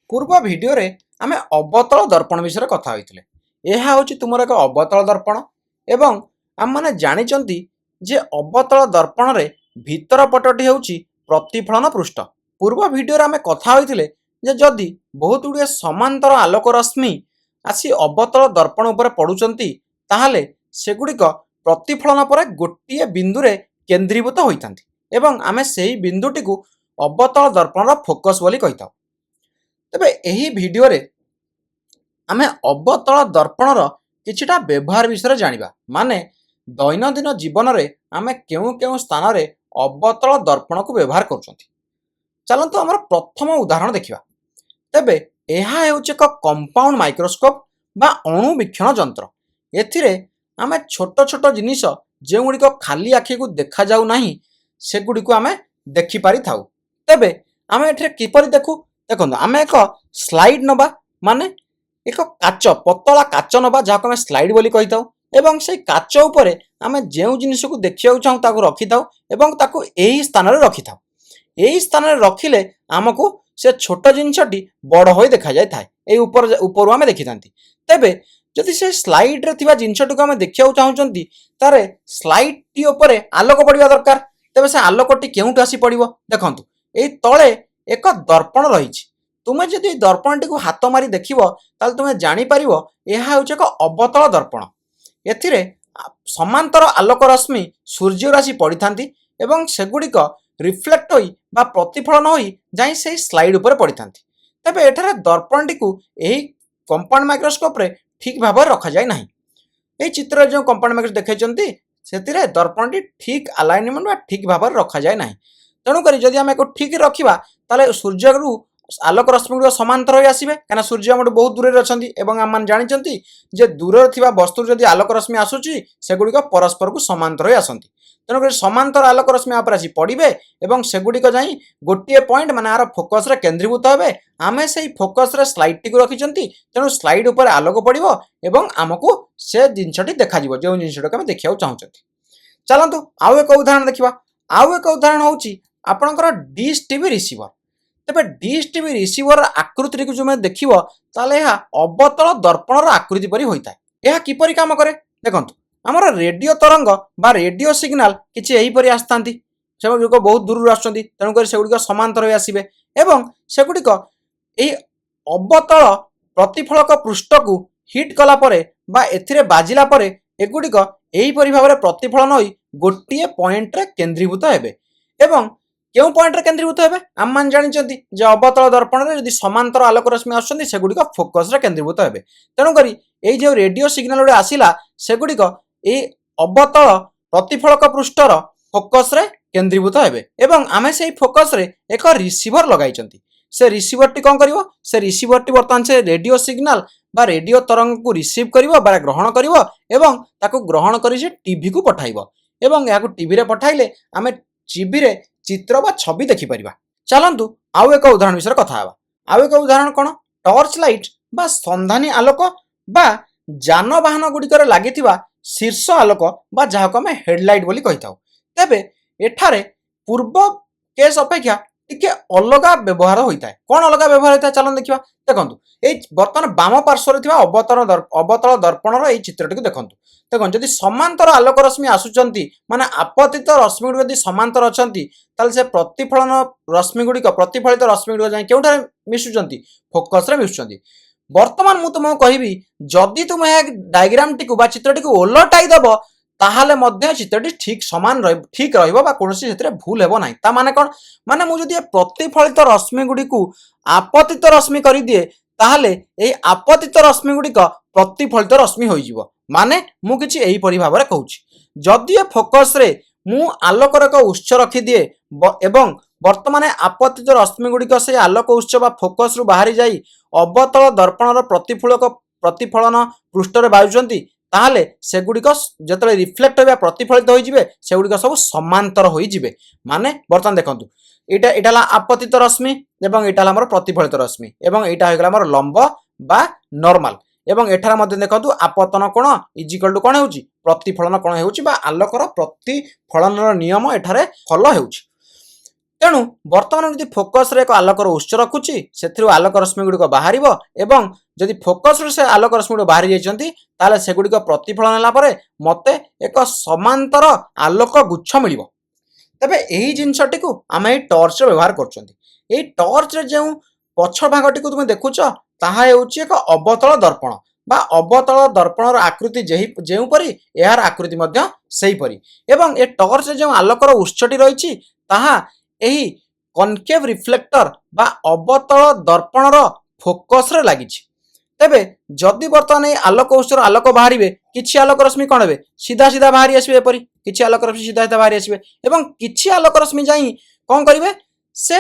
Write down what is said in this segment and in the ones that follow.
पूर्व भिडियो रे आमे अवतल दर्पण विषय कथा होइतिले। एहा होची तुमर एक अवतल दर्पण एवं आम माने जानिचंती जे अवतल दर्पण रे भीतर पटटी होची प्रतिफलन पृष्ठ। पूर्व भिडियो रे आमे कथा होइतिले जे जदि बहुत गुड़िए समांतर आलोक रश्मि आसी अवतल दर्पण उपरे पडुचंती ताहाले सेगुड़िक प्रतिफलन पर गोटे बिंदु रे केंद्रीभूत होइतांती एवं आमे सेही बिंदुटी को अवतल दर्पण फोकस बोली कहिताउ। तेबे एही भिडियो रे आमे अवतल दर्पणर किछिटा व्यवहार विषय जानिबा। माने दैनंदिन जीवन रे आमे केउ केउ स्थान रे अवतल दर्पण को व्यवहार करूछंती। चलंतु हमर प्रथम उदाहरण देखिबा। तेबे एहा हेउचे एक कंपाउंड माइक्रोस्कोप बा अणुवीक्षण यंत्र। एथिरे आमे छोट छोट जिनिस जेउगुड़िक खाली आखि को देखा जाउ नाही सेगुड़ी को आमे देखि पारि थाउ। तेबे आमे एठरे किपरि देखु देखो आमे एक स्लाइड नबा माने एक काच पतला काच नबा जहाँ स्लाइड बोली कही थाउ एवं से काच उपरे आमे जेउ जिनिस को देखिया चाहू ताकू रखि थाउ एवं ताकू एही स्थान रे रखि थाउ। एही स्थान रे रखिले आमको से छोट जिनिसटी बड़ होई देखा जाय थाए। एई ऊपर आमे देखि थांती। तेबे जदि से स्लाइड रे थिबा जिनिसटी को आमे देखिया चाहूचंती तारे स्लाइड टी उपरे आलोक पड़िबा दरकार। तेबे से आलोकटी केउट आसी पड़िबो देखंतु एई तळे एक दर्पण रही। तुमे जदि दर्पण टी को हाथ मारी देखिबो ताल तुमे जानि परिबो एहा होचे एक अवतल दर्पण। एथिरे समांतर आलोक रश्मि सूर्य राशि पड़िथांती एवं सेगुड़िक रिफ्लेक्ट होई बा प्रतिफलन होई जाई से स्लाइड ऊपर पड़िथांती। तबे एठारे दर्पण टी को एही कंपाउंड माइक्रोस्कोप रे ठीक भाव रखा जाय नाही। एही चित्र जो कंपाउंड माइक्रोस्कोप देखैचंती सेतिरे दर्पण टी ठीक अलाइनमेंट बा ठीक भाव रखा जाय नाही। तेणु करी जदि आमे को ठीक रखिबा ताले सूर्य रु आलोक रश्मि गुड़ समांतर हो आसबे कहीं सूर्य हम बहुत दूर अच्छा और आम जानते जे दूर थी वस्तु जदि आलोक रश्मि आसूची सेगुड़िक परस्पर को समांतर हो आसती। तेणुक समांतर आलोक रश्मि आप आसी पड़े और सेगुड़िक जाई गोटे पॉइंट माने आर फोकस रे केंद्रीभूत हे। आम से फोकस रे स्लाइड टी को रखी तेणु स्लाइड उपर आलोक पड़ो और आमको से जिनसटी देखा जो जिनसटा को देखा चाहते। चलतु आउ एक उदाहरण देखा। आउ एक उदाहरण हूँ आपणकर डिश टीवी रिसीवर। तेबे डिश टीवी रिसीवर आकृति को जो देखिबो ताले यह अवतल दर्पणर आकृति परि होइता है। यह किपरि काम करे देखंतु हमर रेडियो तरंग बा रेडियो सिग्नल किछि एही परि आस्तांती से लोक बहुत दूर आछंती तेणु कर सेगुड़िक समांतर होई आसीबे एवं सेगुड़िक एही अवतल प्रतिफलक पृष्ठ को हिट कला परे बा एथिरे बाजिला परे एगुड़िक एही परि भाबरे प्रतिफलन होई गोटिए पॉइंट रे केंद्रीभूत हेबे एवं क्यों पॉइंट रे केंद्रीभूत हेबे आम मान जानिचंती जे अवतल दर्पण रे यदि समांतर आलोक रश्मि आछंती सेगुड़िक फोकस रे केंद्रीभूत हेबे। तेणु करी एई जे रेडियो सिग्नल गुडे आसिला सेगुड़िक ए अवतल प्रतिफलक पृष्ठर फोकस रे केंद्रीभूत हेबे एवं आमे सेई फोकस रे एक रिसीवर लगाइचंती। से रिसीवर टी कोन करिवो से रिसीवर टी वर्तमान से रेडियो सिग्नल बा रेडियो तरंग को रिसीव करिवो बा ग्रहण करिवो एवं ताको ग्रहण करी से टीवी को पठाइबो एवं याको टीवी रे पठाइले आमे टीवी रे चित्र बा छवि देखि परिबा। चलंतु आउ एक उदाहरण विषय कथा हेबा। आउ एक उदाहरण कोन टॉर्च लाइट बा संधानी आलोक बा जानवाहन गुड़िकर लागिथिबा शीर्ष आलोक बा जाहाको आमे हेडलाइट बोली कहिथाउ। तेबे एठारे पूर्व केस अपेक्षा टिके अलगा व्यवहार होइता है। कोन अलगा व्यवहार होइता चलन देखिबा। देखंतु ए वर्तमान बाम पार्श्व रे थिबा अवतल दर्पणर ए चित्रटी को देखंतु। देखो जदि समांतर आलोक रश्मि आसुचंती माने आपतित रश्मि गुडी यदि समांतर अछंती ताले से प्रतिफलन रश्मि गुडीक प्रतिफलित रश्मि गुडीक जाय केउठारे मिसुचंती फोकस रे मिसुचंती। वर्तमान मु तुमको कहिबी जदि तुम ए डायग्राम टी को बा चित्रटी को उलटाई दबो ताहाले मध्य चित्रटी ठीक समान रह ठीक रहइबो बा कोनोसी क्षेत्र भूल हेबो नाही। ता माने कोन माने मु जदि प्रतिफलित रश्मि गुडी को आपतित रश्मि करि दिए ताहाले ए आपतित रश्मि गुडीक प्रतिफलित रश्मि होई जिवो। माने मु किछि एही परि भाबरे कहूछि जदि ए फोकस रे मु आलोकर एक उत्स रखि दिए एवं वर्तमान आपतित रश्मि गुडीक से आलोक उत्स बा फोकस रु बाहरी जाई अवतल दर्पणर प्रतिफलन पृष्ठ रे बाजुचंती ताहाले सेगुड़िक जतले रिफ्लेक्ट होबा प्रतिफलित होई जिवे सेगुड़िक सब समांतर होई जिवे। माने वर्तमान देखंतु एटा एटाला आपतित रश्मि एवं एटाला हमर प्रतिफलित रश्मि एवं एटा होइगला हमर लंब बा नॉर्मल एवं एठार मध्य देखंतु आपतन कोण इजिकल टू कोण हेउची प्रतिफलन कोण हेउची बा आलोकर प्रतिफलनर नियम एठारे फॉलो हेउची। ତେଣୁ ବର୍ତ୍ତମାନ ଯଦି ଫୋକସ୍ରେ ଏକ ଆଲୋକର ଉତ୍ସ ରଖୁଛି ସେଥିରୁ ଆଲୋକ ରଶ୍ମି ଗୁଡ଼ିକ ବାହାରିବ ଏବଂ ଯଦି ଫୋକସ୍ରୁ ସେ ଆଲୋକ ରଶ୍ମି ଗୁଡ଼ିକ ବାହାରି ଯାଇଛନ୍ତି ତାହେଲେ ସେଗୁଡ଼ିକ ପ୍ରତିଫଳନ ହେଲା ପରେ ମୋତେ ଏକ ସମାନ୍ତର ଆଲୋକ ଗୁଚ୍ଛ ମିଳିବ। ତେବେ ଏହି ଜିନିଷଟିକୁ ଆମେ ଏହି ଟର୍ଚ୍ଚରେ ବ୍ୟବହାର କରୁଛନ୍ତି। ଏହି ଟର୍ଚ୍ଚରେ ଯେଉଁ ପଛ ଭାଗଟିକୁ ତୁମେ ଦେଖୁଛ ତାହା ହେଉଛି ଏକ ଅବତଳ ଦର୍ପଣ ବା ଅବତଳ ଦର୍ପଣର ଆକୃତି ଯେଉଁପରି ଏହାର ଆକୃତି ମଧ୍ୟ ସେହିପରି ଏବଂ ଏ ଟର୍ଚ୍ଚରେ ଯେଉଁ ଆଲୋକର ଉତ୍ସଟି ରହିଛି ତାହା ଏହି କନକେଭ୍ ରିଫ୍ଲେକ୍ଟର ବା ଅବତଳ ଦର୍ପଣର ଫୋକସ୍ରେ ଲାଗିଛି। ତେବେ ଯଦି ବର୍ତ୍ତମାନ এই আলোক উৎসর আলোক বাহারিবে কিছু আলোক রশ্মি কোণ হবে সিধা সিধা বাহারি আসবে এপরি কিছু আলোক রশ্মি সিধা সিধা বাহারি আসবে এবং কিছু আলোক রশ্মি যাই কোণ করিবে সে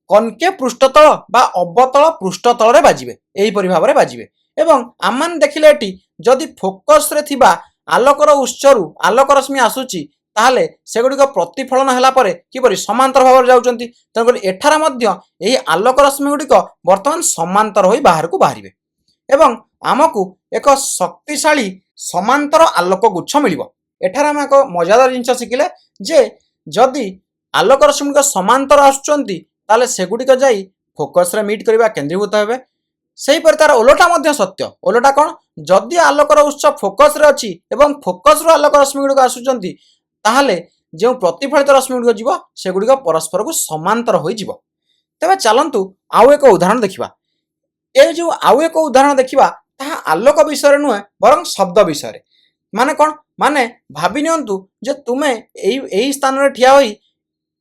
কনকেভ পৃষ্ঠতল বা অবতল পৃষ্ঠতলরে বাজিবে এইপরি ভাবে বাজিবে এবং আমমান দেখিলে এটি যদি ফোকসরে থিবা আলোকর উৎসরু আলোক রশ্মি আসুচি তাহলে সেগুড়িক প্রতিফলন হেলা পরে কিপরি সমান্তর ভাবে যাউচন্তি তেণুকরি এঠারে মধ্য এই আলোক রশ্মি গুড়িক বর্তমান সমান্তর হয়ে বাহারকু বাহারিবে এবং ଆମକୁ ଏକ ଶକ୍ତିଶାଳୀ ସମାନ୍ତର ଆଲୋକ ଗୁଚ୍ଛ ମିଳିବ। ଏଠାରେ ଆମେ ଏକ ମଜାଦାର ଜିନିଷ ଶିଖିଲେ ଯେ ଯଦି ଆଲୋକ ରଶ୍ମିଗୁଡ଼ିକ ସମାନ୍ତର ଆସୁଛନ୍ତି ତାହେଲେ ସେଗୁଡ଼ିକ ଯାଇ ଫୋକସ୍ରେ ମିଟ୍ କରିବା କେନ୍ଦ୍ରୀଭୂତ ହେବେ। ସେହିପରି ତାର ଓଲଟା ମଧ୍ୟ ସତ୍ୟ। ଓଲଟା କ'ଣ ଯଦି ଆଲୋକର ଉତ୍ସ ଫୋକସ୍ରେ ଅଛି ଏବଂ ଫୋକସ୍ରୁ ଆଲୋକ ରଶ୍ମିଗୁଡ଼ିକ ଆସୁଛନ୍ତି ତାହେଲେ ଯେଉଁ ପ୍ରତିଫଳିତ ରଶ୍ମିଗୁଡ଼ିକ ଯିବ ସେଗୁଡ଼ିକ ପରସ୍ପରକୁ ସମାନ୍ତର ହୋଇଯିବ। ତେବେ ଚାଲନ୍ତୁ ଆଉ ଏକ ଉଦାହରଣ ଦେଖିବା। ଏ ଯେଉଁ ଆଉ ଏକ ଉଦାହରଣ ଦେଖିବା ତାହା ଆଲୋକ ବିଷୟରେ ନୁହେଁ ବରଂ ଶବ୍ଦ ବିଷୟରେ। ମାନେ କ'ଣ ମାନେ ଭାବି ନିଅନ୍ତୁ ଯେ ତୁମେ ଏହି ସ୍ଥାନରେ ଠିଆ ହୋଇ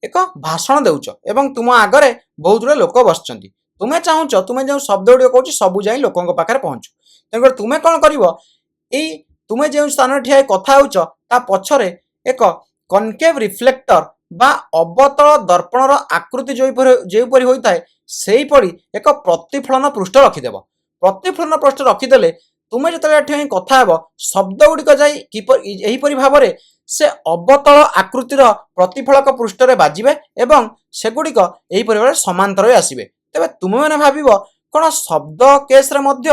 ଏକ ଭାଷଣ ଦେଉଛ ଏବଂ ତୁମ ଆଗରେ ବହୁତ ଗୁଡ଼ିଏ ଲୋକ ବସିଛନ୍ତି। ତୁମେ ଚାହୁଁଛ ତୁମେ ଯେଉଁ ଶବ୍ଦ ଗୁଡ଼ିକ କହୁଛ ସବୁ ଯାଇ ଲୋକଙ୍କ ପାଖରେ ପହଞ୍ଚୁ। ତେଣୁକରି ତୁମେ କ'ଣ କରିବ ଏଇ ତୁମେ ଯେଉଁ ସ୍ଥାନରେ ଠିଆ ହୋଇ କଥା ହେଉଛ ତା ପଛରେ ଏକ କନକେଭ୍ ରିଫ୍ଲେକ୍ଟର ବା ଅବତଳ ଦର୍ପଣର ଆକୃତି ଯେଉଁପରି ହୋଇଥାଏ ସେହିପରି ଏକ ପ୍ରତିଫଳନ ପୃଷ୍ଠ ରଖିଦେବ। ପ୍ରତିଫଳନ ପୃଷ୍ଠ ରଖିଦେଲେ ତୁମେ ଯେତେବେଳେ ଏଠି କଥା ହେବ ଶବ୍ଦ ଗୁଡ଼ିକ ଯାଇ ଏହିପରି ଭାବରେ ସେ ଅବତଳ ଆକୃତିର ପ୍ରତିଫଳକ ପୃଷ୍ଠରେ ବାଜିବେ ଏବଂ ସେଗୁଡ଼ିକ ଏହିପରି ଭାବରେ ସମାନ୍ତର ହୋଇ ଆସିବେ। ତେବେ ତୁମେମାନେ ଭାବିବ କ'ଣ ଶବ୍ଦ କେସ୍ରେ ମଧ୍ୟ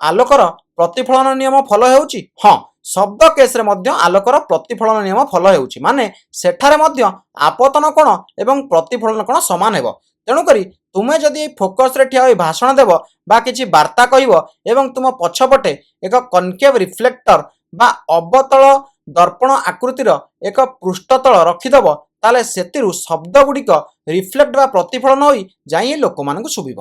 ଆଲୋକର ପ୍ରତିଫଳନ ନିୟମ ଫଲୋ ହେଉଛି? ହଁ, ଶବ୍ଦ କେସ୍ରେ ମଧ୍ୟ ଆଲୋକର ପ୍ରତିଫଳନ ନିୟମ ଫଲୋ ହେଉଛି। ମାନେ ସେଠାରେ ମଧ୍ୟ ଆପତନ କୋଣ ଏବଂ ପ୍ରତିଫଳନ କୋଣ ସମାନ ହେବ। ତେଣୁକରି ତୁମେ ଯଦି ଫୋକସ୍ରେ ଠିଆ ହୋଇ ଭାଷଣ ଦେବ ବା କିଛି ବାର୍ତ୍ତା କହିବ ଏବଂ ତୁମ ପଛପଟେ ଏକ କନକେଭ୍ ରିଫ୍ଲେକ୍ଟର ବା ଅବତଳ ଦର୍ପଣ ଆକୃତିର ଏକ ପୃଷ୍ଠତଳ ରଖିଦେବ ତାହେଲେ ସେଥିରୁ ଶବ୍ଦ ଗୁଡ଼ିକ ରିଫ୍ଲେକ୍ଟ ବା ପ୍ରତିଫଳନ ହୋଇ ଯାଇ ଲୋକମାନଙ୍କୁ ଶୁଭିବ।